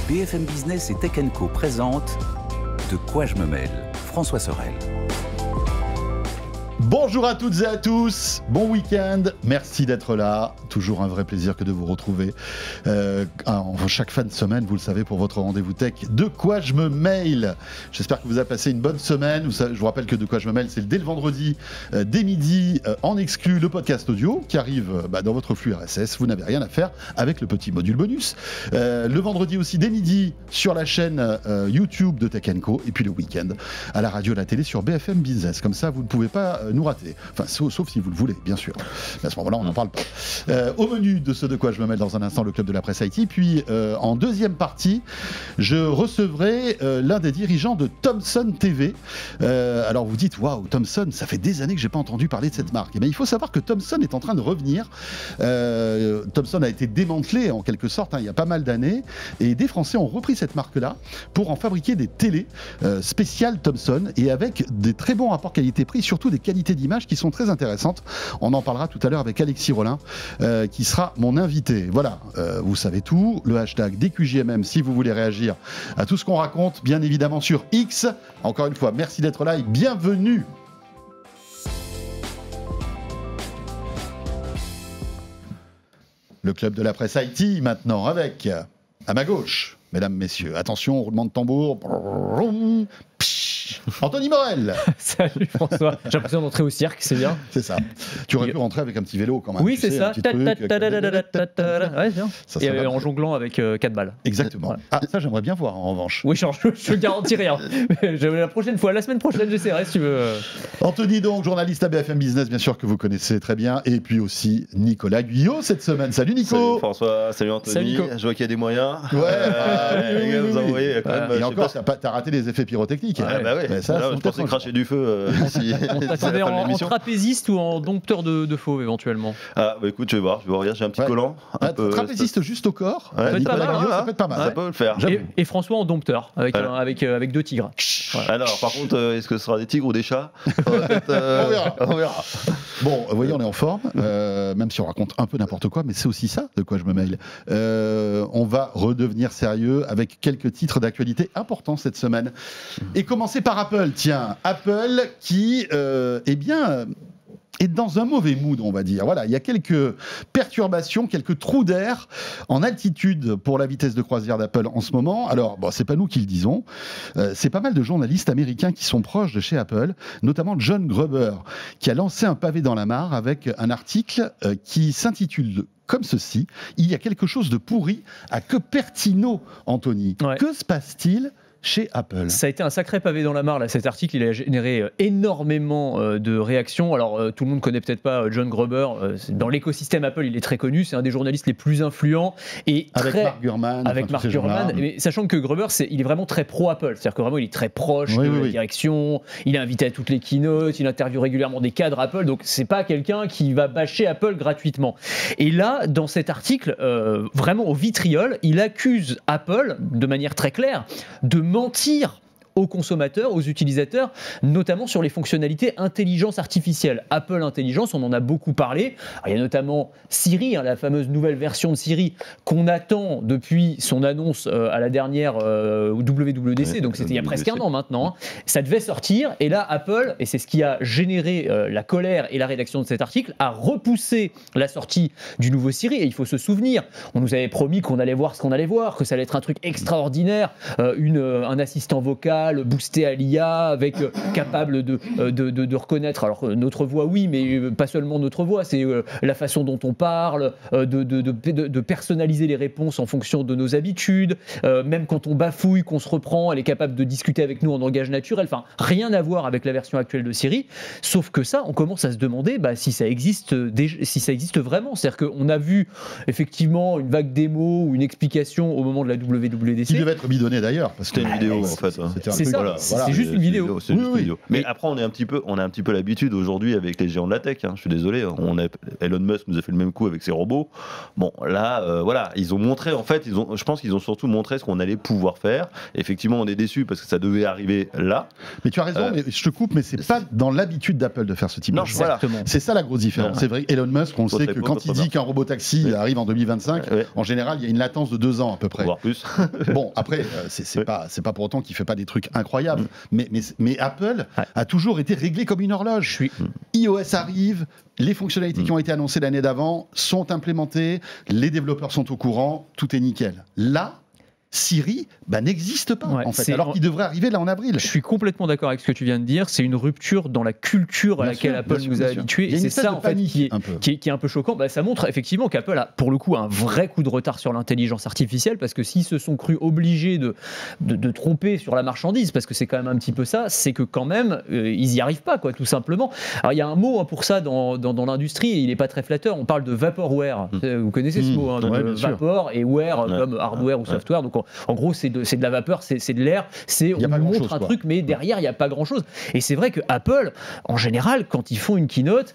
BFM Business et Tech & Co présente De quoi je me mêle, François Sorel. Bonjour à toutes et à tous, bon week-end, merci d'être là, toujours un vrai plaisir que de vous retrouver chaque fin de semaine, vous le savez, pour votre rendez-vous tech. De quoi je me mail. J'espère que vous avez passé une bonne semaine. Je vous rappelle que De quoi je me mail, c'est dès le vendredi, dès midi, en exclu, le podcast audio qui arrive dans votre flux RSS. Vous n'avez rien à faire avec le petit module bonus. Le vendredi aussi, dès midi, sur la chaîne YouTube de Tech & Co. Et puis le week-end, à la radio et la télé sur BFM Business. Comme ça, vous ne pouvez pas nous rater. Enfin, sauf si vous le voulez, bien sûr. Mais à ce moment-là, on n'en parle pas. Au menu de ce De quoi je me mêle dans un instant, le club de la presse IT. Puis, en deuxième partie, je recevrai l'un des dirigeants de Thomson TV. Alors, vous dites, waouh, Thomson, ça fait des années que je n'ai pas entendu parler de cette marque. Et bien, il faut savoir que Thomson est en train de revenir. Thomson a été démantelé, en quelque sorte, il y a pas mal d'années. Et des Français ont repris cette marque-là pour en fabriquer des télés spéciales Thomson et avec des très bons rapports qualité-prix, surtout des qualités d'images qui sont très intéressantes. On en parlera tout à l'heure avec Alexis Rollin, qui sera mon invité. Voilà, vous savez tout. Le hashtag DQJMM si vous voulez réagir à tout ce qu'on raconte, bien évidemment sur X. Encore une fois, merci d'être là et bienvenue. Le club de la presse IT maintenant avec, à ma gauche, mesdames, messieurs, attention, roulement de tambour. Anthony Morel. Salut François, j'ai l'impression d'entrer au cirque, c'est bien. C'est ça. Tu aurais pu rentrer avec un petit vélo quand même. Oui, c'est ça. Ouais, bien. Ça et en jonglant avec 4 balles. Exactement. Ah, ça j'aimerais bien voir en revanche. Oui, je garantis rien. La semaine prochaine, j'essaierai si tu veux. Anthony, donc, journaliste à BFM Business, bien sûr, que vous connaissez très bien. Et puis aussi Nicolas Guyot cette semaine. Salut Nico. Salut François, salut Anthony. Salut Nico. Je vois qu'il y a des moyens. Ouais. Vous envoyez quand même. Et encore, t'as raté les effets pyrotechniques. Bah ouais. Mais ça, je pensais cracher du feu ici. On t'attendait en trapéziste ou en dompteur de faux éventuellement. Ah bah écoute, je vais voir, regarde, j'ai un petit collant. Trapéziste juste au corps. Ouais, Nicolas Guyot, ça peut être pas mal. Ça peut le faire. Et François en dompteur avec 2 tigres. Voilà. Alors par contre, est-ce que ce sera des tigres ou des chats? On verra. Bon, vous voyez, on est en forme, même si on raconte un peu n'importe quoi, mais c'est aussi ça de quoi je me mail. On va redevenir sérieux avec quelques titres d'actualité importants cette semaine. Et commencer par Apple. Tiens, Apple qui, est dans un mauvais mood, on va dire. Voilà, il y a quelques perturbations, quelques trous d'air en altitude pour la vitesse de croisière d'Apple en ce moment. Alors, c'est pas nous qui le disons. C'est pas mal de journalistes américains qui sont proches de chez Apple, notamment John Gruber, qui a lancé un pavé dans la mare avec un article qui s'intitule comme ceci: il y a quelque chose de pourri à Cupertino, Anthony. Ouais. Que se passe-t-il chez Apple? Ça a été un sacré pavé dans la mare, là, cet article. Il a généré énormément de réactions. Alors, tout le monde ne connaît peut-être pas John Gruber. Dans l'écosystème Apple, il est très connu. C'est un des journalistes les plus influents. Et avec Mark Gurman. Mais sachant que Gruber, il est vraiment très pro-Apple. C'est-à-dire que vraiment, il est très proche de la direction. Il est invité à toutes les keynotes. Il interviewe régulièrement des cadres Apple. Donc, c'est pas quelqu'un qui va bâcher Apple gratuitement. Et là, dans cet article, vraiment au vitriol, il accuse Apple, de manière très claire, de mentir aux consommateurs, aux utilisateurs, notamment sur les fonctionnalités intelligence artificielle. Apple Intelligence, on en a beaucoup parlé. Alors, il y a notamment Siri, la fameuse nouvelle version de Siri qu'on attend depuis son annonce à la dernière WWDC, donc c'était il y a presque un an maintenant. Ça devait sortir, et là Apple, et c'est ce qui a généré la colère et la rédaction de cet article, a repoussé la sortie du nouveau Siri. Et il faut se souvenir, on nous avait promis qu'on allait voir ce qu'on allait voir, que ça allait être un truc extraordinaire, un assistant vocal boosté à l'IA, avec capable de reconnaître notre voix, oui, mais pas seulement notre voix, c'est la façon dont on parle, de personnaliser les réponses en fonction de nos habitudes, même quand on bafouille, qu'on se reprend, elle est capable de discuter avec nous en langage naturel. Enfin, rien à voir avec la version actuelle de Siri, sauf que ça, on commence à se demander si ça existe vraiment. C'est-à-dire qu'on a vu effectivement une vague démo ou une explication au moment de la WWDC. Qui devait être bidonné d'ailleurs, parce que c'était une vidéo en fait. c'est truc. ça, c'est juste une vidéo. C'est juste une vidéo. Mais après, on a un petit peu l'habitude aujourd'hui avec les géants de la tech. Je suis désolé, Elon Musk nous a fait le même coup avec ses robots. Bon, là, voilà, ils ont montré, en fait, je pense qu'ils ont surtout montré ce qu'on allait pouvoir faire. Effectivement, on est déçus parce que ça devait arriver là. Mais tu as raison, mais je te coupe, mais c'est pas dans l'habitude d'Apple de faire ce type de choses. Voilà. C'est ça la grosse différence. C'est vrai, Elon Musk, on sait que quand il dit qu'un robot taxi arrive en 2025, en général, il y a une latence de 2 ans à peu près. Voire plus. Bon, après, c'est pas pour autant qu'il fait pas des trucs incroyables. Mais Apple a toujours été réglé comme une horloge. iOS arrive. Les fonctionnalités qui ont été annoncées l'année d'avant sont implémentées, les développeurs sont au courant, tout est nickel. Là, Siri n'existe pas, en fait, alors qu'il devrait arriver là en avril. Je suis complètement d'accord avec ce que tu viens de dire. C'est une rupture dans la culture à laquelle Apple nous a habitués. Et c'est ça, en fait, qui est un peu choquant. Ça montre effectivement qu'Apple a, pour le coup, un vrai coup de retard sur l'intelligence artificielle, parce que s'ils se sont crus obligés de tromper sur la marchandise, parce que c'est quand même un petit peu ça, c'est que quand même, ils n'y arrivent pas, quoi, tout simplement. Alors, il y a un mot pour ça dans l'industrie, et il n'est pas très flatteur. On parle de vaporware. Vous connaissez ce mot, donc, vapor et ware comme hardware ou software. Donc, en gros, c'est de la vapeur, c'est de l'air, on nous montre un truc, mais derrière, il n'y a pas grand-chose. Et c'est vrai que Apple, en général, quand ils font une keynote,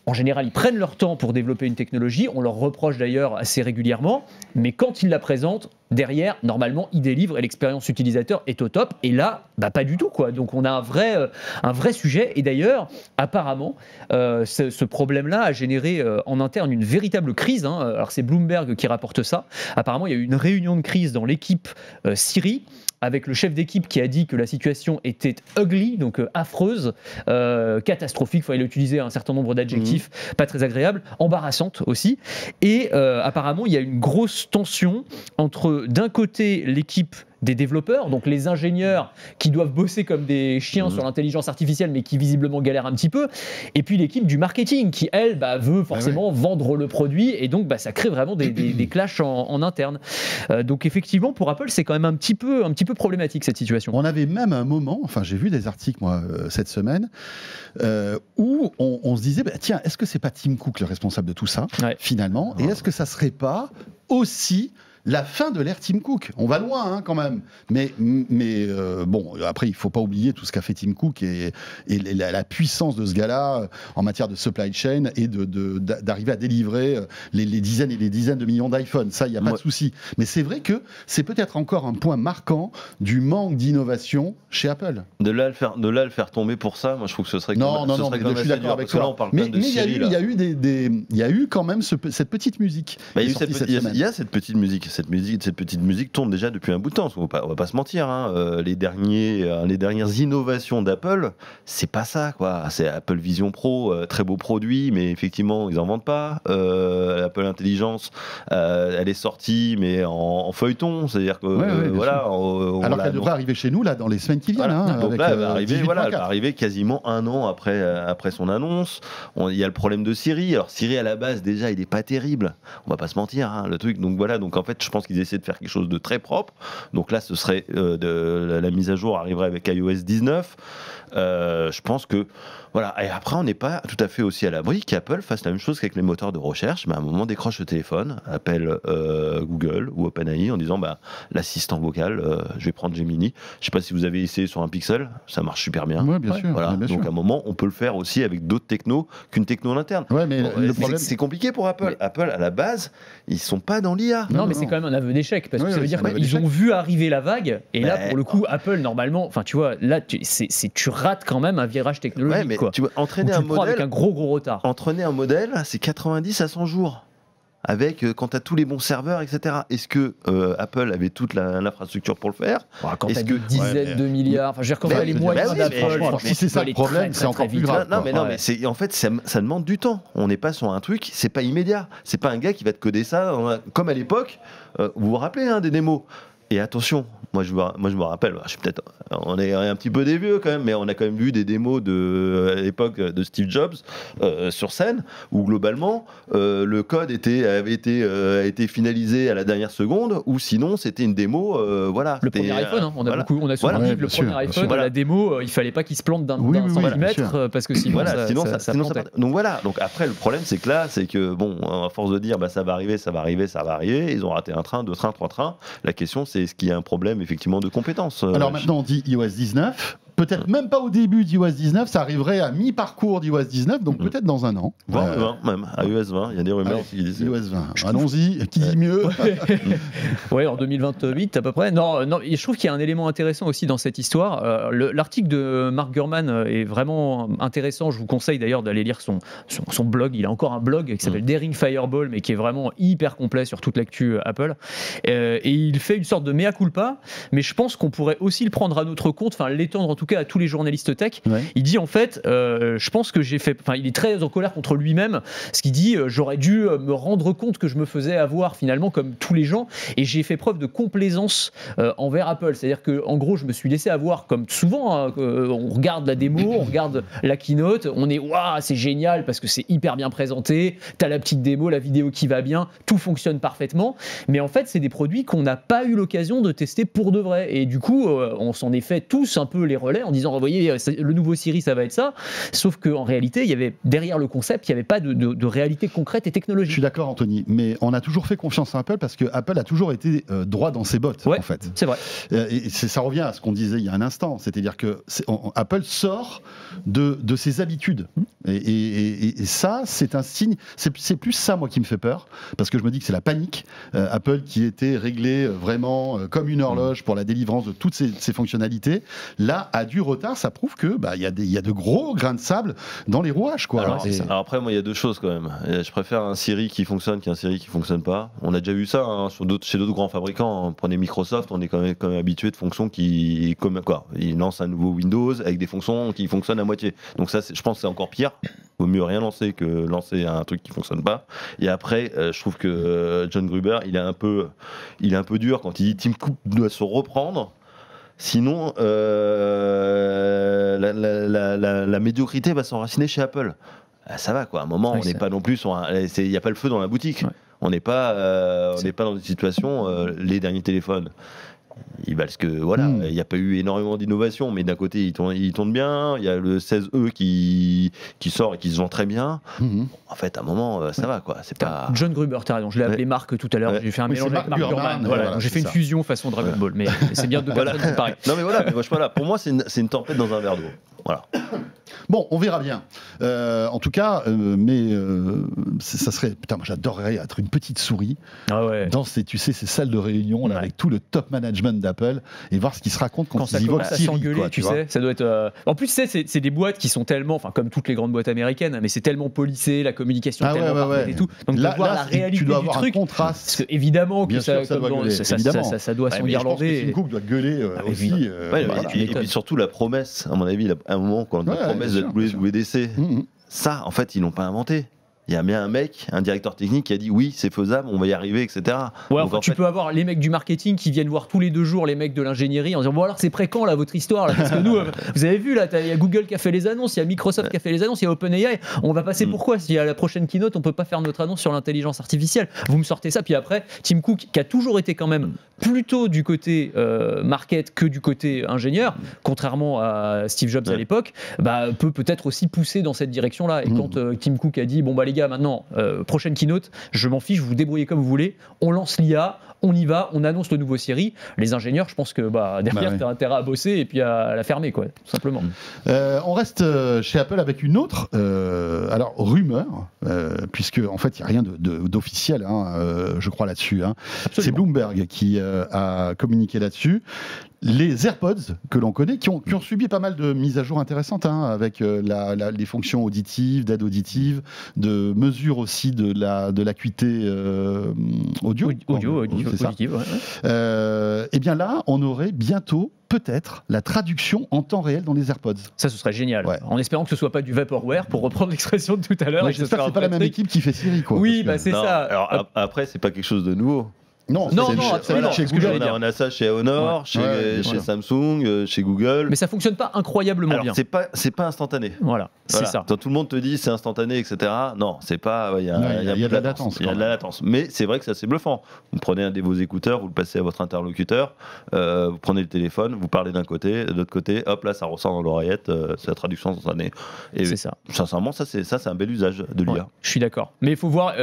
en général, ils prennent leur temps pour développer une technologie, on leur reproche d'ailleurs assez régulièrement, mais quand ils la présentent, derrière, normalement, ils délivrent et l'expérience utilisateur est au top. Et là, pas du tout, quoi. Donc, on a un vrai sujet. Et d'ailleurs, apparemment, ce problème-là a généré en interne une véritable crise. Alors, c'est Bloomberg qui rapporte ça. Apparemment, il y a eu une réunion de crise dans l'équipe Siri, avec le chef d'équipe qui a dit que la situation était ugly, donc affreuse, catastrophique, il fallait utiliser un certain nombre d'adjectifs, pas très agréables, embarrassante aussi. Et apparemment, il y a une grosse tension entre, d'un côté, l'équipe des développeurs, donc les ingénieurs qui doivent bosser comme des chiens sur l'intelligence artificielle, mais qui visiblement galèrent un petit peu, et puis l'équipe du marketing qui, elle, veut forcément vendre le produit, et donc ça crée vraiment des clashs en interne. Donc effectivement, pour Apple, c'est quand même un petit peu problématique cette situation. On avait même un moment, enfin j'ai vu des articles moi cette semaine, où on se disait, tiens, est-ce que c'est pas Tim Cook le responsable de tout ça, finalement, et est-ce que ça serait pas aussi la fin de l'ère Tim Cook? On va loin quand même, mais bon, après il faut pas oublier tout ce qu'a fait Tim Cook et la puissance de ce gars-là en matière de supply chain et d'arriver à délivrer les dizaines et les dizaines de millions d'iPhone. Ça, il y a pas de souci. Mais c'est vrai que c'est peut-être encore un point marquant du manque d'innovation chez Apple. De là le faire tomber pour ça, moi je trouve que ce serait non, je suis d'accord avec toi. Mais il y a eu quand même cette petite musique. Il y a cette petite musique. Cette petite musique tourne déjà depuis un bout de temps. On va pas se mentir. Les dernières innovations d'Apple, c'est pas ça, quoi. C'est Apple Vision Pro, très beau produit, mais effectivement, ils en vendent pas. Apple Intelligence, elle est sortie, mais en feuilleton. C'est-à-dire que alors qu'elle devrait arriver chez nous là dans les semaines qui viennent. Donc là, elle va arriver quasiment un an après son annonce. Il y a le problème de Siri. Alors Siri à la base déjà, il est pas terrible. On va pas se mentir, le truc. Donc voilà. Donc en fait, je pense qu'ils essaient de faire quelque chose de très propre. Donc là, ce serait la mise à jour arriverait avec iOS 19. Je pense que voilà. Et après, on n'est pas tout à fait aussi à l'abri qu'Apple fasse la même chose qu'avec les moteurs de recherche. Mais à un moment, décroche le téléphone, appelle Google ou OpenAI en disant l'assistant vocal, je vais prendre Gemini. Je sais pas si vous avez essayé sur un Pixel, ça marche super bien. Oui, bien sûr. Voilà. Donc à un moment, on peut le faire aussi avec d'autres technos qu'une techno en interne. Ouais, mais le problème, c'est compliqué pour Apple. Apple, à la base, ils sont pas dans l'IA. Non, mais c'est quand même un aveu d'échec parce que ça veut dire qu'ils ont vu arriver la vague et là, pour le coup, Apple normalement, enfin tu vois, là tu rates quand même un virage technologique. Mais tu vois, entraîner un modèle avec un gros retard. Entraîner un modèle, c'est 90 à 100 jours. Avec quand tu as tous les bons serveurs, etc. Est-ce que Apple avait toute l'infrastructure pour le faire? Quand tu as des dizaines de milliards, enfin je veux dire, quand tu as les moyens d'Apple, si c'est ça le problème, c'est encore plus grave. Non, mais en fait, ça demande du temps. On n'est pas sur un truc, c'est pas immédiat. C'est pas un gars qui va te coder ça comme à l'époque. Vous vous rappelez des démos? Et attention, moi je me rappelle, on est un petit peu des vieux quand même, mais on a quand même vu des démos à l'époque de Steve Jobs sur scène, où globalement le code avait été finalisé à la dernière seconde, ou sinon c'était une démo, voilà. Le premier iPhone, on a souvenir le premier iPhone, la démo, il fallait pas qu'il se plante d'un centimètre, parce que sinon ça plantait. Donc voilà, donc après le problème c'est que à force de dire ça va arriver, ils ont raté un train, deux trains, trois trains. La question c'est est-ce qu'il y a un problème problème effectivement de compétences. Alors maintenant on dit iOS 19. Peut-être même pas au début d'iOS 19, ça arriverait à mi-parcours d'iOS 19, donc peut-être dans un an. Voire 20 même, iOS 20, il y a des rumeurs qui disent. iOS 20, allons-y, qui dit mieux? Ouais, en 2028 à peu près. Non, et je trouve qu'il y a un élément intéressant aussi dans cette histoire. L'article de Mark Gurman est vraiment intéressant, je vous conseille d'ailleurs d'aller lire son blog, il a encore un blog qui s'appelle Daring Fireball, mais qui est vraiment hyper complet sur toute l'actu Apple. Et il fait une sorte de mea culpa, mais je pense qu'on pourrait aussi le prendre à notre compte, enfin l'étendre en tout cas à tous les journalistes tech. Ouais. Il dit en fait, je pense que il est très en colère contre lui-même, ce qu'il dit, j'aurais dû me rendre compte que je me faisais avoir finalement comme tous les gens, et j'ai fait preuve de complaisance envers Apple. C'est-à-dire que en gros, je me suis laissé avoir comme souvent. Hein, on regarde la démo, on regarde la keynote, on est waouh, c'est génial parce que c'est hyper bien présenté. T'as la petite démo, la vidéo qui va bien, tout fonctionne parfaitement. Mais en fait, c'est des produits qu'on n'a pas eu l'occasion de tester pour de vrai. Et du coup, on s'en est fait tous un peu les relais en disant, vous voyez, le nouveau Siri, ça va être ça. Sauf qu'en réalité, il y avait derrière le concept, il n'y avait pas de réalité concrète et technologique. Je suis d'accord, Anthony, mais on a toujours fait confiance à Apple parce que Apple a toujours été droit dans ses bottes, en fait. C'est vrai. Et ça revient à ce qu'on disait il y a un instant, c'est-à-dire que Apple sort de ses habitudes. Et ça, c'est un signe. C'est plus ça, moi, qui me fait peur, parce que je me dis que c'est la panique. Apple qui était réglé vraiment comme une horloge pour la délivrance de toutes ces fonctionnalités, là, a du retard. Ça prouve que il y a de gros grains de sable dans les rouages, quoi. Alors après, moi, il y a deux choses quand même. Je préfère un Siri qui fonctionne qu'un Siri qui fonctionne pas. On a déjà vu ça chez d'autres grands fabricants. Prenez Microsoft, on est quand même habitué de fonctions qui, comme quoi, ils lancent un nouveau Windows avec des fonctions qui fonctionnent à moitié. Donc ça, je pense que c'est encore pire. Vaut mieux rien lancer que lancer un truc qui fonctionne pas. Et après, je trouve que John Gruber, il est un peu dur quand il dit Tim Cook doit se reprendre. Sinon, la médiocrité va s'enraciner chez Apple. Ça va, quoi. À un moment, on n'est pas non plus il n'y a pas le feu dans la boutique. Ouais. On n'est pas dans une situation. Les derniers téléphones, il n'y a pas eu énormément d'innovation, mais d'un côté, il tourne bien. Il y a le 16E qui sort et qui se vend très bien. En fait, à un moment, ça va, quoi. C'est pas... John Gruber, t'as raison. Je l'ai appelé Marc tout à l'heure. J'ai fait un mélange avec Mark Gurman. Voilà, j'ai fait une fusion façon Dragon Ball, mais c'est bien de personnes qui pareil. Non, mais voilà. Pour moi, c'est une tempête dans un verre d'eau. Voilà. Bon, on verra bien. En tout cas, ça serait... Putain, moi j'adorerais être une petite souris dans ces salles de réunion là, avec tout le top management d'Apple et voir ce qui se raconte quand ils y voient Siri. S'engueuler, tu sais, ça doit être... En plus, c'est des boîtes qui sont tellement... Enfin, comme toutes les grandes boîtes américaines, mais c'est tellement polissé, la communication tellement parfaite et tout. Donc, là, voir la réalité tu dois du avoir truc... un contraste. Parce que, évidemment, que ça doit s'enguirlander. Tim Cook doit gueuler aussi. Et puis surtout la promesse, à mon avis, à un moment, quand la promesse de WWDC, ça, en fait, ils l'ont pas inventé. Il y a bien un mec, un directeur technique qui a dit oui, c'est faisable, on va y arriver, etc. Ouais, donc, tu peux avoir les mecs du marketing qui viennent voir tous les 2 jours les mecs de l'ingénierie en disant bon alors c'est prêt quand là votre histoire là, parce que nous vous avez vu là, il y a Google qui a fait les annonces, il y a Microsoft qui a fait les annonces, il y a OpenAI, on va passer pourquoi si à la prochaine keynote on peut pas faire notre annonce sur l'intelligence artificielle, vous me sortez ça, puis après Tim Cook qui a toujours été quand même plutôt du côté market que du côté ingénieur, contrairement à Steve Jobs à l'époque, peut peut-être aussi pousser dans cette direction là, et quand Tim Cook a dit bon bah les gars maintenant prochaine keynote, je m'en fiche, vous vous débrouillez comme vous voulez, on lance l'IA, on y va, on annonce le nouveau Siri. Les ingénieurs, je pense que derrière, t'as intérêt à bosser et puis à la fermer, quoi, tout simplement. On reste chez Apple avec une autre rumeur, puisque en fait, il n'y a rien d'officiel, je crois, là-dessus. C'est Bloomberg qui a communiqué là-dessus. Les AirPods que l'on connaît, qui ont subi pas mal de mises à jour intéressantes, avec les fonctions auditives, d'aide auditive, de mesure aussi de l'acuité audio. Auditive, et bien là, on aurait bientôt peut-être la traduction en temps réel dans les AirPods. Ça, ce serait génial. Ouais. En espérant que ce soit pas du vaporware, pour reprendre l'expression de tout à l'heure. J'espère que c'est pas la même équipe qui fait Siri, quoi. Oui, c'est ça. Alors après, c'est pas quelque chose de nouveau. Non, absolument. Chez Google, on a ça chez Honor, chez Samsung, chez Google. Mais ça fonctionne pas incroyablement bien. C'est pas instantané. Voilà, c'est ça. Quand tout le monde te dit c'est instantané, etc. Non, c'est pas. Il y a de la latence. Il y a de la latence. Mais c'est vrai que c'est assez bluffant. Vous prenez un de vos écouteurs, vous le passez à votre interlocuteur, vous prenez le téléphone, vous parlez d'un côté, de l'autre côté, hop là, ça ressort dans l'oreillette, c'est la traduction instantanée. Et c'est ça. Sincèrement, ça c'est un bel usage de l'IA. Je suis d'accord. Mais il faut voir,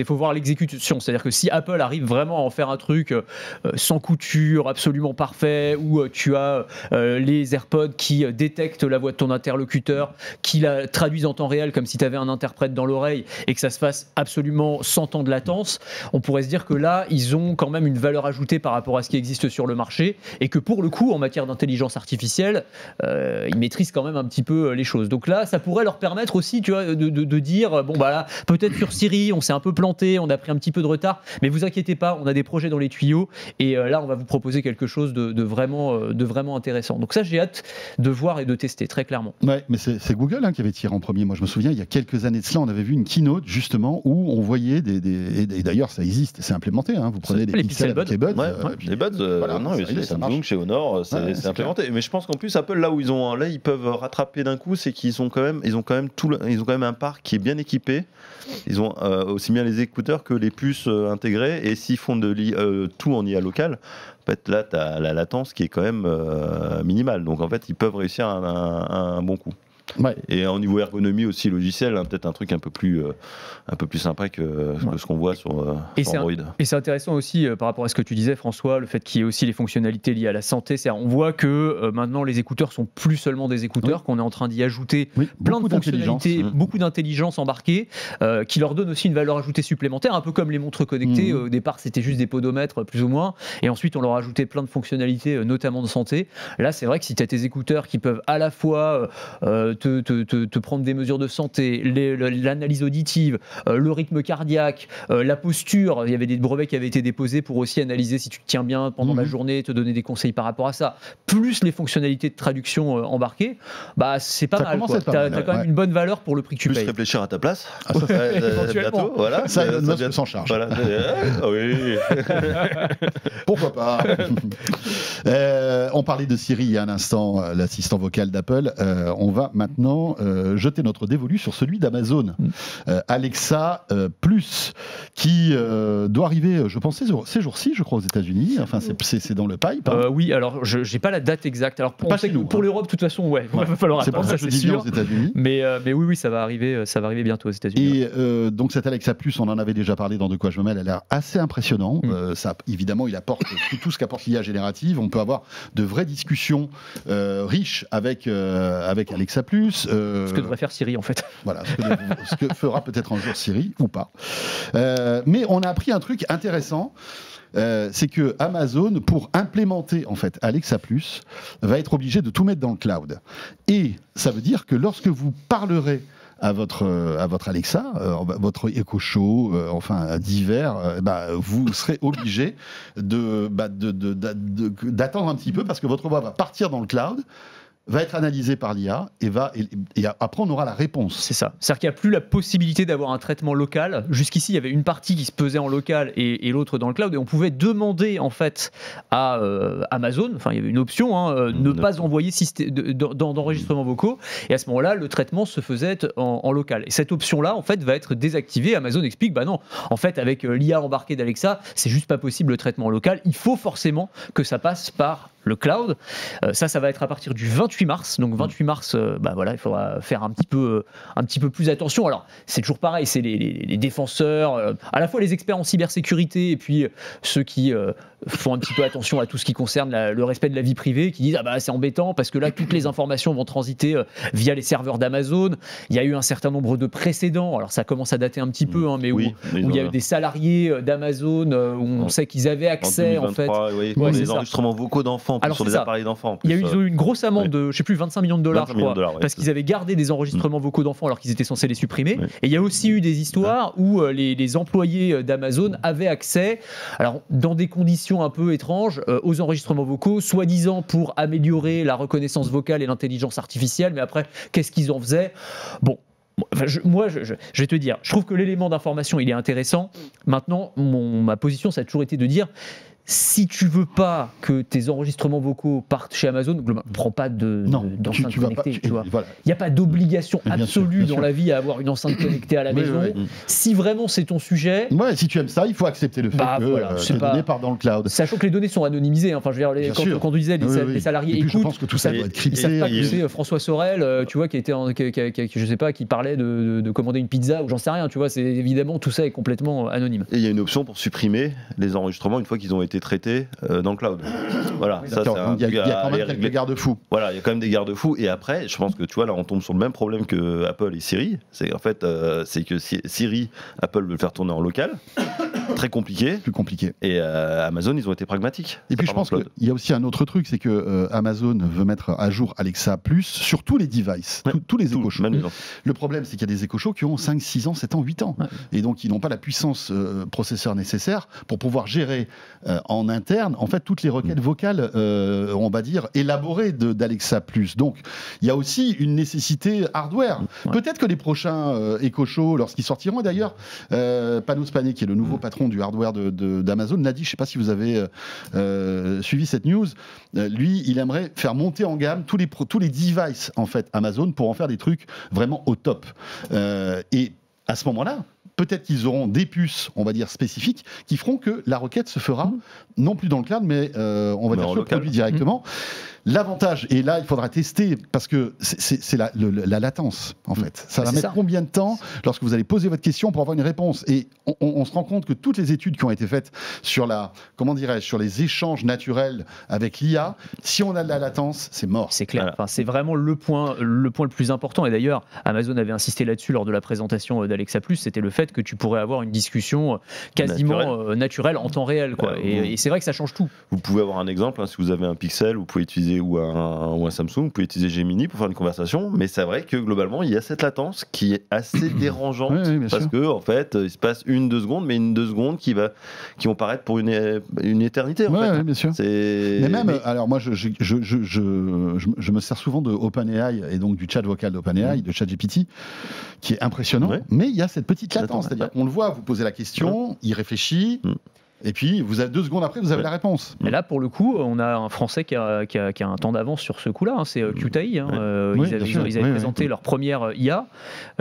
faut voir l'exécution. C'est-à-dire que si Apple arrive vraiment en faire un truc sans couture, absolument parfait, où tu as les AirPods qui détectent la voix de ton interlocuteur, qui la traduisent en temps réel comme si tu avais un interprète dans l'oreille et que ça se fasse absolument sans temps de latence, on pourrait se dire que là, ils ont quand même une valeur ajoutée par rapport à ce qui existe sur le marché et que pour le coup, en matière d'intelligence artificielle, ils maîtrisent quand même un petit peu les choses. Donc là, ça pourrait leur permettre aussi, tu vois, de dire, bon bah là, peut-être sur Siri, on s'est un peu planté, on a pris un petit peu de retard, mais vous inquiétez pas, on a des projets dans les tuyaux et là, on va vous proposer quelque chose de vraiment intéressant. Donc ça, j'ai hâte de voir et de tester, très clairement. Ouais, mais c'est Google qui avait tiré en premier. Moi, je me souviens, il y a quelques années de cela, on avait vu une keynote justement où on voyait et d'ailleurs, ça existe, c'est implémenté. Vous prenez des pixels avec les buds. Les buds, voilà, non, c'est Samsung, chez Honor, c'est implémenté. Mais je pense qu'en plus, Apple, là où ils peuvent rattraper d'un coup, c'est qu'ils ont quand même un parc qui est bien équipé. Ils ont aussi bien les écouteurs que les puces intégrées, et s'ils font tout en IA local, en fait, là, tu as la latence qui est quand même minimale. Donc, en fait, ils peuvent réussir un bon coup. Ouais. Et au niveau ergonomie aussi logiciel, peut-être un truc un peu plus sympa que ce qu'on voit sur Android. Et c'est intéressant aussi par rapport à ce que tu disais, François, le fait qu'il y ait aussi les fonctionnalités liées à la santé. On voit que maintenant les écouteurs sont plus seulement des écouteurs, qu'on est en train d'y ajouter plein de fonctionnalités, beaucoup d'intelligence embarquée, qui leur donne aussi une valeur ajoutée supplémentaire, un peu comme les montres connectées. Au départ, c'était juste des podomètres plus ou moins, et ensuite on leur a ajouté plein de fonctionnalités, notamment de santé. Là, c'est vrai que si tu as tes écouteurs qui peuvent à la fois te prendre des mesures de santé, l'analyse auditive, le rythme cardiaque, la posture. Il y avait des brevets qui avaient été déposés pour aussi analyser si tu te tiens bien pendant la journée, te donner des conseils par rapport à ça. Plus les fonctionnalités de traduction embarquées, bah c'est pas mal. Tu as quand même une bonne valeur pour le prix que tu payes. Plus réfléchir à ta place. Bientôt, voilà. Ça, Musk s'en charge. Voilà. Oui. Pourquoi pas. On parlait de Siri il y a un instant, l'assistant vocal d'Apple. On va maintenant jeter notre dévolu sur celui d'Amazon. Alexa Plus, qui doit arriver, je pense, ces jours-ci, je crois, aux États-Unis. Enfin, c'est dans le pipe. Oui, alors je n'ai pas la date exacte. Alors pour l'Europe, de toute façon, il va falloir attendre. C'est pour ça que je dis bien aux États-Unis. Mais oui, ça va arriver bientôt aux États-Unis. Et donc cette Alexa Plus, on en avait déjà parlé dans De quoi je me mêle. Elle a l'air assez impressionnant. Ça, évidemment, il apporte tout ce qu'apporte l'IA générative. On peut avoir de vraies discussions riches avec Alexa Plus. Ce que devrait faire Siri, en fait. Voilà, ce que fera peut-être un jour Siri ou pas. Mais on a appris un truc intéressant. C'est que Amazon, pour implémenter en fait Alexa Plus, va être obligé de tout mettre dans le cloud. Et ça veut dire que lorsque vous parlerez à votre Alexa, votre Echo Show, enfin divers, vous serez obligé d'attendre un petit peu parce que votre voix va partir dans le cloud, va être analysé par l'IA et après on aura la réponse. C'est ça. C'est-à-dire qu'il n'y a plus la possibilité d'avoir un traitement local. Jusqu'ici, il y avait une partie qui se pesait en local et l'autre dans le cloud, et on pouvait demander en fait à Amazon, enfin il y avait une option, ne pas envoyer d'enregistrements vocaux, et à ce moment-là, le traitement se faisait en local. Et cette option-là, en fait, va être désactivée. Amazon explique, bah non, en fait, avec l'IA embarquée d'Alexa, c'est juste pas possible le traitement local. Il faut forcément que ça passe par le cloud. Ça va être à partir du 28 mars. Donc 28 mars, il faudra faire un petit peu plus attention. Alors, c'est toujours pareil, c'est les défenseurs, à la fois les experts en cybersécurité et puis ceux qui font un petit peu attention à tout ce qui concerne le respect de la vie privée, qui disent c'est embêtant parce que là, toutes les informations vont transiter via les serveurs d'Amazon. Il y a eu un certain nombre de précédents. Alors, ça commence à dater un petit peu, mais où il y a eu des salariés d'Amazon où on sait qu'ils avaient accès en 2023, en fait. Pour les enregistrements vocaux d'enfants. Alors, sur des appareils d'enfants. Il y a eu une grosse amende de, je sais plus, 25 millions de dollars, je crois, parce qu'ils avaient gardé des enregistrements vocaux d'enfants alors qu'ils étaient censés les supprimer. Et il y a aussi eu des histoires où les employés d'Amazon avaient accès, alors dans des conditions un peu étranges, aux enregistrements vocaux, soi-disant pour améliorer la reconnaissance vocale et l'intelligence artificielle. Mais après, qu'est-ce qu'ils en faisaient ? Bon. Je vais te dire, je trouve que l'élément d'information il est intéressant. Maintenant, ma position ça a toujours été de dire, si tu veux pas que tes enregistrements vocaux partent chez Amazon, prends pas d'enceinte connectée. Il n'y a pas d'obligation absolue dans la vie à avoir une enceinte connectée à la maison. Si vraiment c'est ton sujet... si tu aimes ça, il faut accepter le fait que tes données partent dans le cloud. Sachant que les données sont anonymisées. Enfin, je veux dire, quand on disait les salariés écoutent... Je pense que tout ça doit être crypté. Ils savent pas que c'est François Sorel, tu vois, qui parlait de commander une pizza ou j'en sais rien. Tu vois, évidemment, tout ça est complètement anonyme. Et il y a une option pour supprimer les enregistrements une fois qu'ils ont été traités dans le cloud. Voilà, il y a quand même quelques garde-fous. Voilà, il y a quand même des garde-fous. Et après, je pense que tu vois, là, on tombe sur le même problème que Apple et Siri. C'est en fait, c'est que Siri, Apple veut le faire tourner en local. Très compliqué. Plus compliqué. Et Amazon, ils ont été pragmatiques. Et puis je pense qu'il y a aussi un autre truc, c'est que Amazon veut mettre à jour Alexa Plus sur tous les devices, tous les Echo Show. Le problème, c'est qu'il y a des Echo Show qui ont 5, 6 ans, 7 ans, 8 ans. Et donc, ils n'ont pas la puissance processeur nécessaire pour pouvoir gérer en interne, en fait, toutes les requêtes vocales, on va dire, élaborées d'Alexa Plus. Donc, il y a aussi une nécessité hardware. Peut-être que les prochains Echo Show, lorsqu'ils sortiront, et d'ailleurs, Panos Panay, qui est le nouveau patron du hardware d'Amazon, l'a dit, je ne sais pas si vous avez suivi cette news, lui, il aimerait faire monter en gamme tous les devices, en fait, Amazon, pour en faire des trucs vraiment au top. Et à ce moment-là, peut-être qu'ils auront des puces, on va dire, spécifiques, qui feront que la requête se fera, non plus dans le cloud, mais on va dire sur le produit directement. L'avantage, et là il faudra tester, parce que c'est la latence en fait. Ça va mettre combien de temps lorsque vous allez poser votre question pour avoir une réponse? Et on se rend compte que toutes les études qui ont été faites sur sur les échanges naturels avec l'IA, si on a de la latence, c'est mort. C'est clair. Enfin, c'est vraiment le point le plus important. Et d'ailleurs, Amazon avait insisté là-dessus lors de la présentation d'Alexa Plus. C'était le fait que tu pourrais avoir une discussion quasiment naturelle en temps réel, quoi. Et c'est vrai que ça change tout. Vous pouvez avoir un exemple. Si vous avez un Pixel, vous pouvez utiliser ou un Samsung, vous pouvez utiliser Gemini pour faire une conversation, mais c'est vrai que globalement il y a cette latence qui est assez dérangeante parce que en fait il se passe 1-2 secondes, mais 1-2 secondes qui vont paraître pour une éternité en fait. Bien sûr. Mais même, alors moi je me sers souvent de OpenAI et donc du chat vocal d'OpenAI, de ChatGPT, qui est impressionnant, mais il y a cette petite latence, c'est-à-dire qu'on le voit, vous posez la question, il réfléchit. Et puis, 2 secondes après, vous avez la réponse. Et là, pour le coup, on a un Français qui a un temps d'avance sur ce coup-là. C'est QTAI. Ils avaient présenté leur première IA.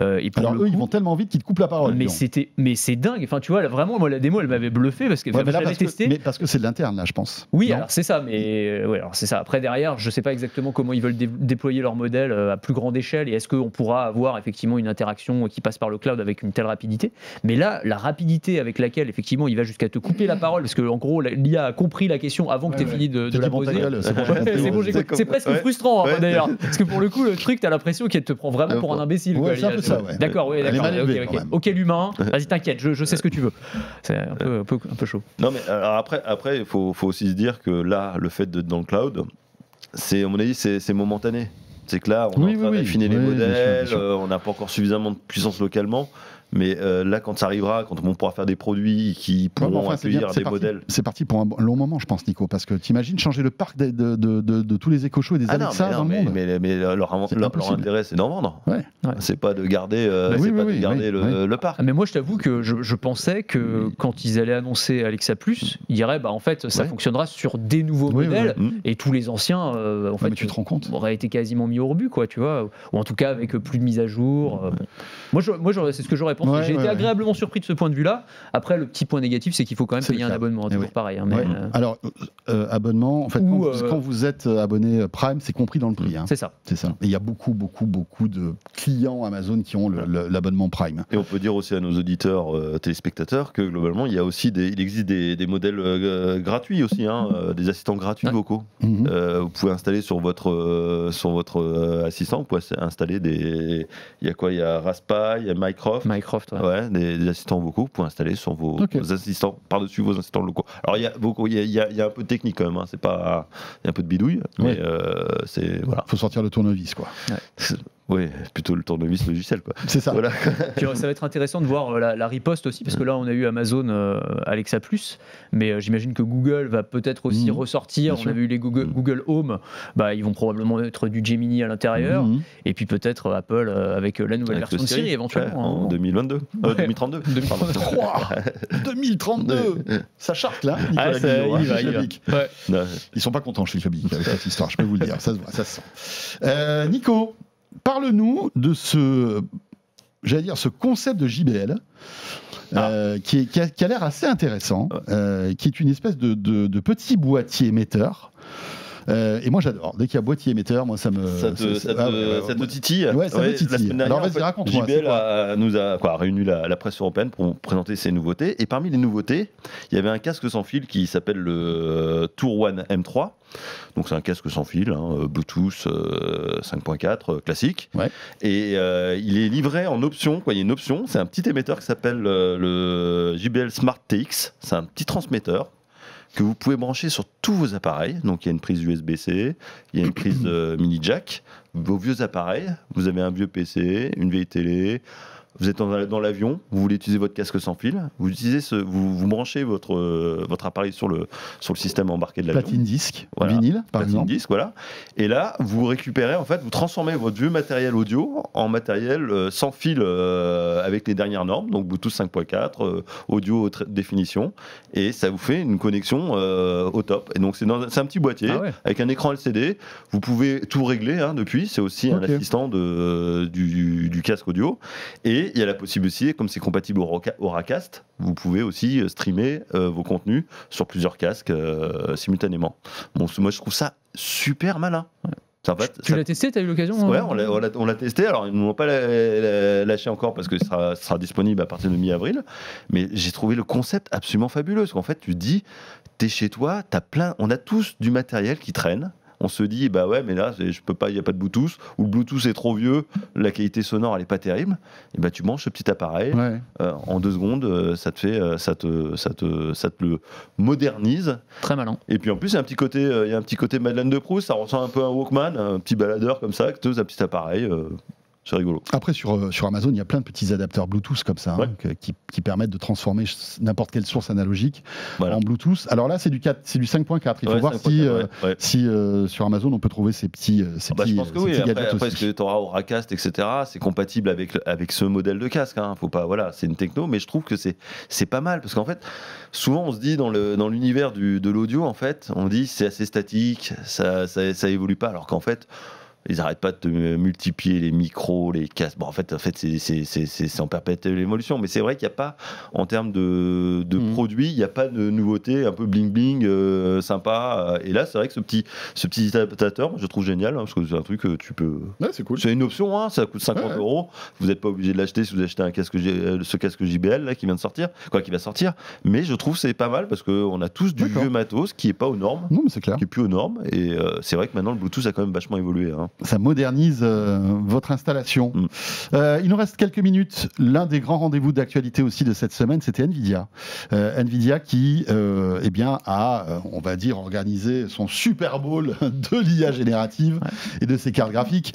Et alors, eux, ils vont tellement vite qu'ils te coupent la parole. Mais c'est dingue. Enfin, tu vois, là, vraiment, moi, la démo, elle m'avait bluffé parce que j'avais testé. Mais parce que c'est de l'interne, là, je pense. Oui, alors c'est ça. C'est ça. Après, derrière, je ne sais pas exactement comment ils veulent déployer leur modèle à plus grande échelle et est-ce qu'on pourra avoir effectivement une interaction qui passe par le cloud avec une telle rapidité. Mais là, la rapidité avec laquelle, effectivement, il va jusqu'à te couper la parole parce que en gros l'IA a compris la question avant que tu aies fini de la poser. C'est presque frustrant d'ailleurs parce que pour le coup le truc t'as l'impression qu'elle te prend vraiment pour un imbécile. C'est un peu ça. D'accord, ok l'humain, vas-y t'inquiète, je sais ce que tu veux. C'est un peu chaud. Non mais alors après il faut aussi se dire que là le fait d'être dans le cloud, à mon avis c'est momentané. C'est que là on est en train d'affiner les modèles, bien sûr. On n'a pas encore suffisamment de puissance localement. Mais là, quand ça arrivera, quand on pourra faire des produits qui pourront accueillir des modèles... C'est parti pour un long moment, je pense, Nico, parce que t'imagines changer le parc de tous les Echo Show et des Alexa dans le monde. Mais leur intérêt, c'est d'en vendre. C'est pas de garder, le parc. Mais moi, je t'avoue que je pensais que quand ils allaient annoncer Alexa Plus, ils diraient, en fait, ça fonctionnera sur des nouveaux modèles et tous les anciens, en fait, tu te rends compte, auraient été quasiment mis au rebut, quoi, tu vois, ou en tout cas avec plus de mise à jour. Moi, c'est ce que j'aurais pensé. J'ai été agréablement surpris de ce point de vue-là. Après, le petit point négatif, c'est qu'il faut quand même payer un abonnement. Toujours pareil. Alors, abonnement, en fait, quand vous êtes abonné Prime, c'est compris dans le prix. C'est ça. Et il y a beaucoup de clients Amazon qui ont l'abonnement Prime. Et on peut dire aussi à nos auditeurs, téléspectateurs, que globalement, il existe des modèles gratuits aussi, des assistants gratuits vocaux. Vous pouvez installer sur votre assistant, vous pouvez installer des... Il y a Raspa, il y a Mycroft, des assistants vocaux, vous pouvez installer sur vos assistants, par-dessus vos assistants locaux. Alors il y a un peu de technique quand même, il y a un peu de bidouille, mais c'est voilà. Faut sortir le tournevis, quoi. Oui, plutôt le tournevis logiciel, quoi. C'est ça. Voilà. Puis, ça va être intéressant de voir la riposte aussi, parce que là, on a eu Amazon Alexa Plus, mais j'imagine que Google va peut-être aussi ressortir. On a vu les Google Home, ils vont probablement mettre du Gemini à l'intérieur, et puis peut-être Apple avec la nouvelle version de Siri éventuellement. En 2022, 2032. 2032. Ça charte là. Ils sont pas contents chez Fabic avec cette histoire, je peux vous le dire. Ça se voit, ça se sent. Nico, parle-nous de ce concept de JBL qui a l'air assez intéressant, qui est une espèce de petit boîtier émetteur. Et moi j'adore. Dès qu'il y a boîtier émetteur, moi ça te titille. Ouais, ça me titille. La semaine dernière, alors vas-y, raconte-moi. JBL nous a réuni la presse européenne pour présenter ses nouveautés. Et parmi les nouveautés, il y avait un casque sans fil qui s'appelle le Tour One M3. Donc c'est un casque sans fil, Bluetooth 5.4 classique. Ouais. Et il est livré en option. Il y a une option. C'est un petit émetteur qui s'appelle le JBL Smart TX. C'est un petit transmetteur que vous pouvez brancher sur tous vos appareils. Donc il y a une prise USB-C, il y a une prise mini jack. Vos vieux appareils, vous avez un vieux PC, une vieille télé, vous êtes dans l'avion, vous voulez utiliser votre casque sans fil, vous branchez votre appareil sur le système embarqué de l'avion. Platine disque, vinyle par exemple. Disque, voilà. Et là, vous récupérez, en fait, vous transformez votre vieux matériel audio en matériel sans fil avec les dernières normes, donc Bluetooth 5.4, audio haute définition, et ça vous fait une connexion au top. Et donc c'est un petit boîtier avec un écran LCD. Vous pouvez tout régler depuis. C'est aussi un assistant du casque audio. Et il y a la possibilité, comme c'est compatible au Auracast, vous pouvez aussi streamer vos contenus sur plusieurs casques simultanément. Bon, moi, je trouve ça super malin. Ouais. En fait, tu l'as testé, tu as eu l'occasion? Ouais, on l'a testé. Alors, ils ne l'ont pas lâché encore parce que ça sera disponible à partir de mi-avril. Mais j'ai trouvé le concept absolument fabuleux. Parce qu'en fait, tu te dis, tu es chez toi, on a tous du matériel qui traîne. On se dit, mais là, je peux pas, il n'y a pas de Bluetooth, ou le Bluetooth est trop vieux, la qualité sonore, elle est pas terrible. Et tu branches ce petit appareil, en 2 secondes, ça te le modernise. Très malin. Et puis en plus, il y a un petit côté Madeleine de Proust, ça ressemble un peu à un Walkman, un petit baladeur comme ça, un petit appareil. C'est rigolo. Après, sur Amazon, il y a plein de petits adapteurs Bluetooth comme ça, qui permettent de transformer n'importe quelle source analogique en Bluetooth. Alors là, c'est du 5.4. Il faut voir si sur Amazon, on peut trouver ces petits je pense que oui. Après, parce que tu auras Auracast, etc., c'est compatible avec ce modèle de casque. Faut pas, c'est une techno, mais je trouve que c'est pas mal. Parce qu'en fait, souvent, on se dit dans l'univers de l'audio, en fait, on dit c'est assez statique, ça évolue pas. Alors qu'en fait, ils n'arrêtent pas de te multiplier les micros, les casques. Bon, en fait c'est en perpétuelle évolution. Mais c'est vrai qu'il n'y a pas, en termes de produits, il n'y a pas de nouveauté un peu bling-bling, sympa. Et là, c'est vrai que ce petit adaptateur, je trouve génial, parce que c'est un truc que tu peux... Ouais, c'est cool. C'est une option, ça coûte 50 €. Vous n'êtes pas obligé de l'acheter si vous achetez ce casque JBL là, qui vient de sortir, qui va sortir. Mais je trouve que c'est pas mal, parce qu'on a tous du vieux matos qui n'est pas aux normes. Non, mais c'est clair. Qui n'est plus aux normes. Et c'est vrai que maintenant, le Bluetooth a quand même vachement évolué. Ça modernise votre installation. Il nous reste quelques minutes. L'un des grands rendez-vous d'actualité aussi de cette semaine, c'était Nvidia. Nvidia qui a, on va dire, organisé son Super Bowl de l'IA générative et de ses cartes graphiques.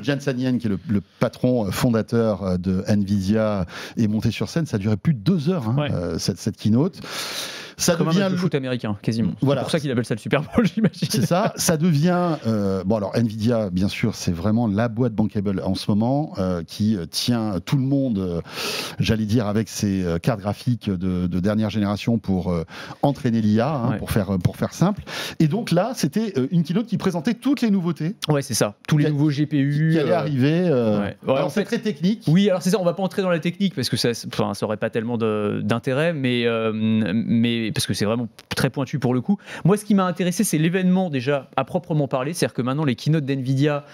Jensen Huang, qui est le patron fondateur de Nvidia, est monté sur scène. Ça a duré plus de 2 heures, cette keynote. Ça comme devient un match de foot américain, quasiment. Voilà. C'est pour ça qu'il appelle ça le Super Bowl, j'imagine. C'est ça. Ça devient... alors Nvidia, bien sûr, c'est vraiment la boîte bankable en ce moment qui tient tout le monde, j'allais dire, avec ses cartes graphiques de dernière génération pour entraîner l'IA, pour faire simple. Et donc là, c'était une keynote qui présentait toutes les nouveautés. Ouais, c'est ça. Tous les nouveaux GPU. Qui allaient arriver. Alors c'est très technique. Oui, alors c'est ça, on va pas entrer dans la technique parce que ça aurait pas tellement d'intérêt, mais parce que c'est vraiment très pointu pour le coup. Moi, ce qui m'a intéressé, c'est l'événement déjà à proprement parler, c'est-à-dire que maintenant les keynotes d'Nvidia,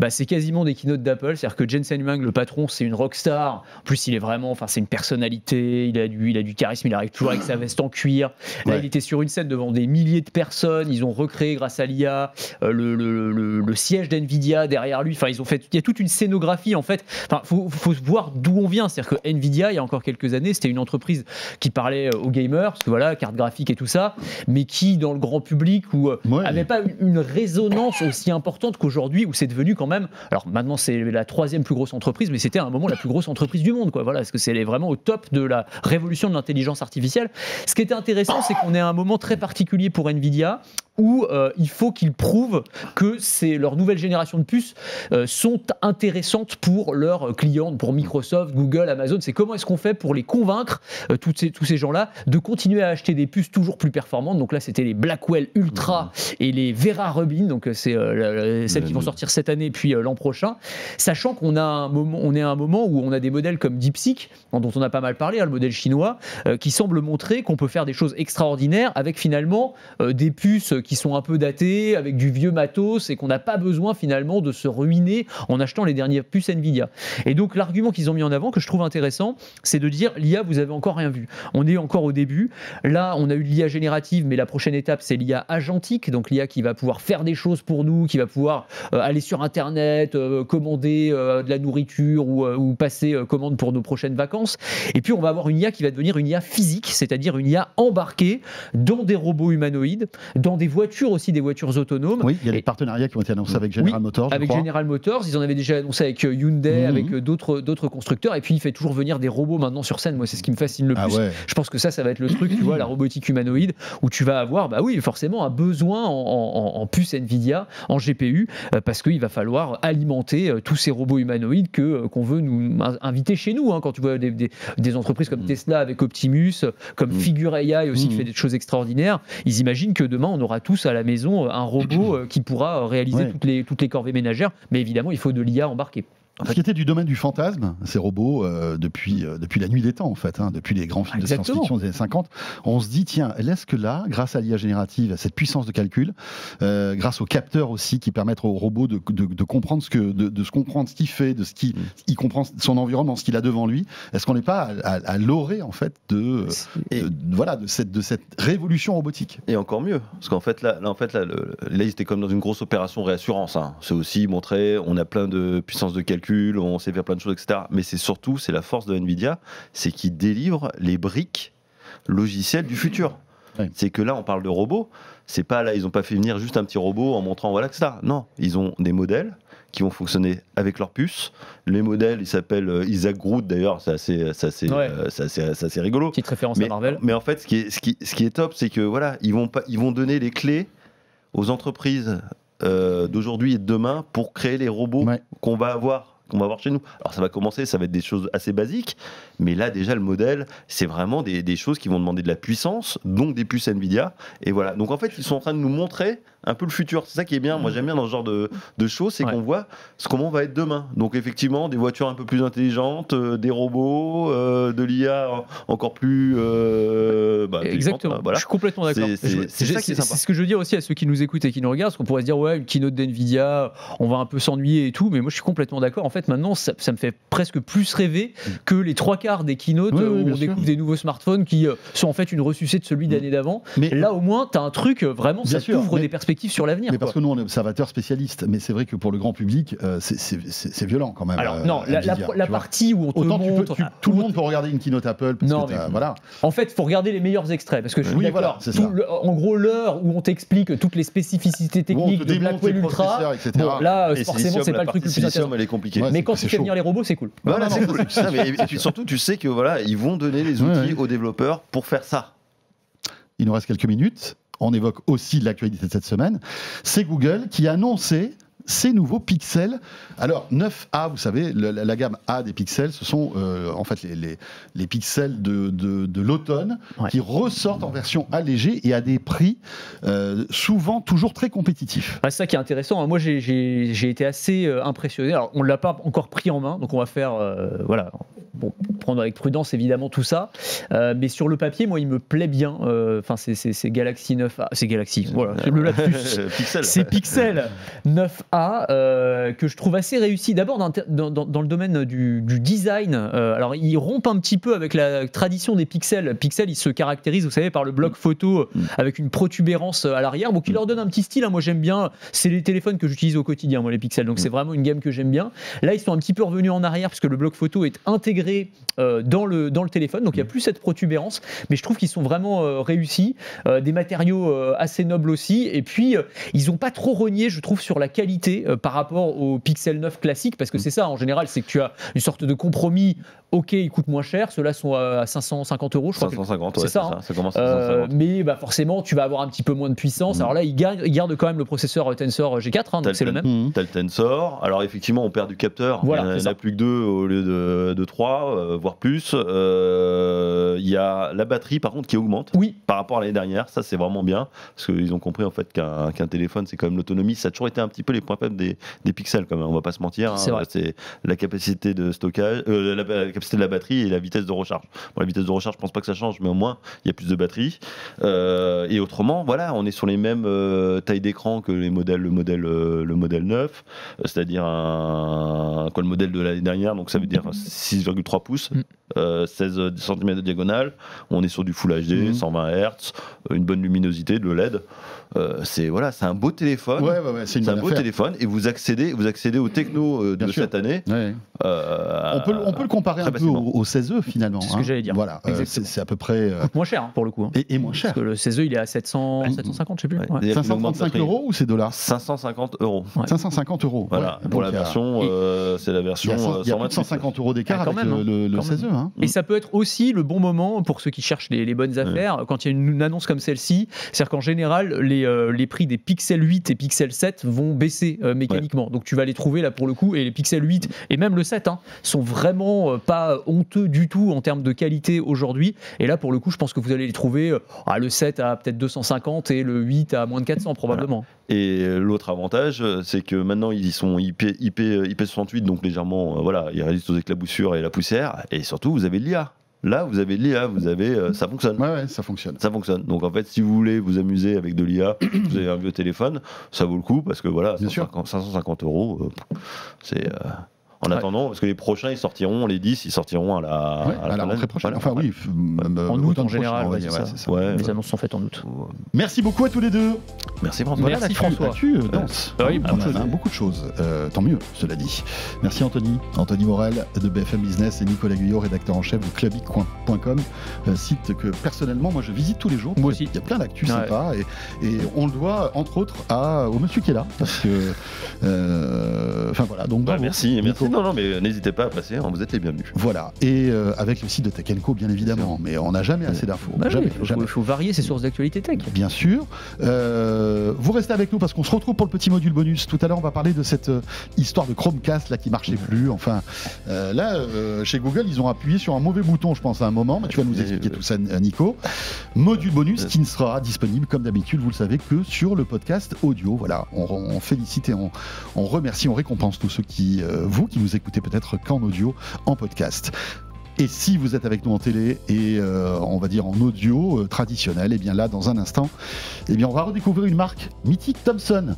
c'est quasiment des keynotes d'Apple, c'est-à-dire que Jensen Huang, le patron, c'est une rockstar. En plus, il est vraiment, c'est une personnalité, il a du charisme, il arrive toujours avec sa veste en cuir. Là, il était sur une scène devant des milliers de personnes, ils ont recréé grâce à l'IA le siège d'Nvidia derrière lui. Il y a toute une scénographie en fait. Faut voir d'où on vient, c'est-à-dire que Nvidia, il y a encore quelques années, c'était une entreprise qui parlait aux gamers, parce que voilà, carte graphique et tout ça, mais qui dans le grand public n'avait pas une résonance aussi importante qu'aujourd'hui, où c'est devenu quand même. Alors maintenant, c'est la 3e plus grosse entreprise, mais c'était à un moment la plus grosse entreprise du monde, quoi. Voilà, parce que c'est vraiment au top de la révolution de l'intelligence artificielle. Ce qui était intéressant, c'est qu'on est à un moment très particulier pour Nvidia, où il faut qu'ils prouvent que leurs nouvelles générations de puces sont intéressantes pour leurs clients, pour Microsoft, Google, Amazon. C'est comment est-ce qu'on fait pour les convaincre, tous ces gens-là, de continuer à acheter des puces toujours plus performantes. Donc là, c'était les Blackwell Ultra et les Vera Rubin, donc c'est celles qui vont sortir cette année puis l'an prochain. Sachant qu'on a on est à un moment où on a des modèles comme DeepSeek, dont on a pas mal parlé, le modèle chinois, qui semble montrer qu'on peut faire des choses extraordinaires avec finalement des puces qui sont un peu datées, avec du vieux matos, et qu'on n'a pas besoin finalement de se ruiner en achetant les dernières puces Nvidia. Et donc l'argument qu'ils ont mis en avant, que je trouve intéressant, c'est de dire l'IA, vous avez encore rien vu. On est encore au début. Là, on a eu l'IA générative, mais la prochaine étape, c'est l'IA agentique, donc l'IA qui va pouvoir faire des choses pour nous, qui va pouvoir aller sur Internet, commander de la nourriture ou passer commande pour nos prochaines vacances. Et puis on va avoir une IA qui va devenir une IA physique, c'est-à-dire une IA embarquée dans des robots humanoïdes, dans des voitures aussi, des voitures autonomes. Oui, il y a des partenariats qui ont été annoncés avec General Motors. Avec General Motors, ils en avaient déjà annoncé avec Hyundai, avec d'autres constructeurs. Et puis il fait toujours venir des robots maintenant sur scène. Moi, c'est ce qui me fascine le plus. Ouais. Je pense que ça va être le truc, tu vois, la robotique humanoïde, où tu vas avoir, bah oui, forcément, un besoin en puce Nvidia, en GPU, parce qu'il va falloir alimenter tous ces robots humanoïdes qu'on veut nous inviter chez nous. Quand tu vois des entreprises comme Tesla avec Optimus, comme Figure AI aussi qui fait des choses extraordinaires, ils imaginent que demain on aura tous à la maison un robot qui pourra réaliser toutes les corvées ménagères, mais évidemment il faut de l'IA embarquée. Ce qui était du domaine du fantasme, ces robots, depuis la nuit des temps, en fait, depuis les grands films de science-fiction des années 50, on se dit, tiens, est-ce que là, grâce à l'IA générative, à cette puissance de calcul, grâce aux capteurs aussi qui permettent aux robots de comprendre comprendre ce qu'il fait, de ce qu'il comprend son environnement, ce qu'il a devant lui, est-ce qu'on n'est pas à l'orée, en fait, de cette révolution robotique? Et encore mieux, parce qu'en fait, là, ils étaient comme dans une grosse opération réassurance. C'est aussi montrer, on a plein de puissance de calcul, on sait faire plein de choses, etc. Mais c'est la force de Nvidia, c'est qu'ils délivrent les briques logicielles du futur. Oui. C'est que là, on parle de robots, c'est pas là, ils n'ont pas fait venir juste un petit robot en montrant voilà, etc. Non, ils ont des modèles qui vont fonctionner avec leur puce. Les modèles, ils s'appellent Isaac Groot, d'ailleurs, c'est assez rigolo. Petite référence à Marvel. Mais en fait, ce qui est top, c'est que voilà, ils vont donner les clés aux entreprises d'aujourd'hui et de demain pour créer les robots qu'on va avoir chez nous. Alors ça va commencer, ça va être des choses assez basiques, mais là déjà le modèle, c'est vraiment des choses qui vont demander de la puissance, donc des puces Nvidia, et voilà. Donc en fait, ils sont en train de nous montrer un peu le futur. C'est ça qui est bien. Moi, j'aime bien dans ce genre de choses, c'est qu'on voit comment on va être demain. Donc effectivement, des voitures un peu plus intelligentes, des robots, de l'IA encore plus... Exactement. Voilà. Je suis complètement d'accord. C'est ce que je veux dire aussi à ceux qui nous écoutent et qui nous regardent, parce qu'on pourrait se dire, ouais, une keynote d'Nvidia, on va un peu s'ennuyer et tout, mais moi, je suis complètement d'accord. En fait, maintenant, ça me fait presque plus rêver que les 3/4 des keynotes où on découvre des nouveaux smartphones qui sont en fait une ressucée de celui d'année d'avant. Mais là, au moins, tu as un truc, vraiment, ça t'ouvre des perspectives sur l'avenir. Mais parce que nous, on est observateurs spécialistes, mais c'est vrai que pour le grand public, c'est violent quand même. Alors, non, la partie où on te montre... Tout le monde peut regarder une keynote Apple. Voilà. En fait, il faut regarder les meilleurs extraits, parce que je suis d'accord. En gros, l'heure où on t'explique toutes les spécificités techniques de Blackwell Ultra, là, forcément, c'est pas le truc le plus intéressant. Elle est compliquée. Mais quand tu fais venir les robots, c'est cool. Voilà, c'est cool. Et puis surtout, tu sais que voilà, ils vont donner les outils aux développeurs pour faire ça. Il nous reste quelques minutes. On évoque aussi l'actualité de cette semaine. C'est Google qui a annoncé ces nouveaux pixels. Alors, 9A, vous savez, la gamme A des pixels, ce sont en fait les pixels de l'automne qui ressortent en version allégée et à des prix souvent toujours très compétitifs. C'est ça qui est intéressant. Moi, j'ai été assez impressionné. Alors, on ne l'a pas encore pris en main, donc on va faire... prendre avec prudence, évidemment, tout ça. Mais sur le papier, moi, il me plaît bien. C'est Galaxy 9A. C'est Galaxy, voilà. Le lapsus. C'est Pixel 9A. Que je trouve assez réussi. D'abord dans le domaine du design. Alors il rompt un petit peu avec la tradition des pixels. Pixel, il se caractérise, vous savez, par le bloc photo avec une protubérance à l'arrière. Donc il leur donne un petit style. Moi j'aime bien. C'est les téléphones que j'utilise au quotidien, moi les pixels. Donc c'est vraiment une gamme que j'aime bien. Là ils sont un petit peu revenus en arrière parce que le bloc photo est intégré intégrés dans le téléphone, donc il n'y a plus cette protubérance, mais je trouve qu'ils sont vraiment réussis, des matériaux assez nobles aussi, et puis ils n'ont pas trop renié, je trouve, sur la qualité par rapport au Pixel 9 classique, parce que c'est ça en général, c'est que tu as une sorte de compromis. Ok, ils coûtent moins cher, ceux-là sont à 550 €, je crois. 550, c'est ça. Ça commence à 550. Mais forcément, tu vas avoir un petit peu moins de puissance. Alors là, ils gardent quand même le processeur Tensor G4, donc c'est le même. T'as le Tensor. Alors effectivement, on perd du capteur. Voilà, il n'y en a plus que 2 au lieu de 3, voire plus. Il y a la batterie, par contre, qui augmente par rapport à l'année dernière. Ça, c'est vraiment bien, parce qu'ils ont compris en fait qu'un téléphone, c'est quand même l'autonomie. Ça a toujours été un petit peu les points faibles des pixels, quand même. On va pas se mentir. C'est la capacité de stockage, la capacité de la batterie et la vitesse de recharge. Bon, la vitesse de recharge, je pense pas que ça change, mais au moins il y a plus de batterie. Et autrement, voilà, on est sur les mêmes tailles d'écran que le modèle 9, c'est-à-dire le modèle de l'année dernière, donc ça veut dire 6,3 pouces, 16 cm de diagonale. On est sur du Full HD, 120 Hz, une bonne luminosité, de LED. C'est un beau téléphone. C'est un beau téléphone, et vous accédez aux technos de cette année. On peut le comparer un peu au 16e finalement. C'est ce que j'allais dire. Voilà, c'est à peu près. Coûte moins cher pour le coup. Et moins cher. Parce que le 16e il est à 750, je sais plus. 535 € ou c'est dollars 550 €. 550 €. Voilà, pour la version, c'est la version. Il y a 150 € d'écart avec le 16e. Hein. Et ça peut être aussi le bon moment pour ceux qui cherchent les bonnes affaires quand il y a une annonce comme celle-ci. C'est-à-dire qu'en général, les prix des Pixel 8 et Pixel 7 vont baisser mécaniquement. Donc tu vas les trouver là pour le coup. Et les Pixel 8 et même le 7 sont vraiment pas honteux du tout en termes de qualité aujourd'hui. Et là pour le coup, je pense que vous allez les trouver le 7 à peut-être 250 et le 8 à moins de 400 probablement. Voilà. Et l'autre avantage, c'est que maintenant ils sont IP68, donc légèrement, ils résistent aux éclaboussures et la poussière. Et surtout, vous avez de l'IA. Là, vous avez de l'IA, ça fonctionne. Ça fonctionne. Ça fonctionne. Donc en fait, si vous voulez vous amuser avec de l'IA, vous avez un vieux téléphone, ça vaut le coup, parce que 550 €, c'est... En attendant, parce que les prochains, les 10, ils sortiront à la rentrée prochaine. Enfin oui, en août en général. Les annonces sont faites en août. Merci beaucoup à tous les deux. Merci François. Merci François. L'actu danse. Beaucoup de choses. Tant mieux, cela dit. Merci Anthony Morel de BFM Business et Nicolas Guyot, rédacteur en chef de clubic.com, site que personnellement, moi je visite tous les jours. Moi aussi. Il y a plein d'actu sympa et on le doit entre autres au monsieur qui est là, parce que donc merci. Non, mais n'hésitez pas à passer, vous êtes les bienvenus. Voilà, et avec le site de Tech & Co, bien évidemment, mais on n'a jamais assez d'infos. Il faut varier ses sources d'actualité tech. Bien sûr. Vous restez avec nous parce qu'on se retrouve pour le petit module bonus. Tout à l'heure, on va parler de cette histoire de Chromecast là, qui marchait plus. Enfin, chez Google, ils ont appuyé sur un mauvais bouton, je pense, à un moment. Mais tu vas nous expliquer tout ça, Nico. Module bonus qui ne sera disponible, comme d'habitude, vous le savez, que sur le podcast audio. Voilà, on félicite et on remercie, on récompense tous ceux qui nous écoutez peut-être qu'en audio, en podcast. Et si vous êtes avec nous en télé et on va dire en audio traditionnel, et bien là, dans un instant, on va redécouvrir une marque mythique, Thomson,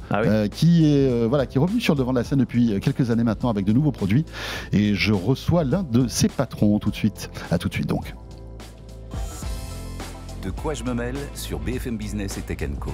qui est revenu sur le devant de la scène depuis quelques années maintenant avec de nouveaux produits. Et je reçois l'un de ses patrons tout de suite. À tout de suite donc. De quoi je me mêle sur BFM Business et Tech & Co.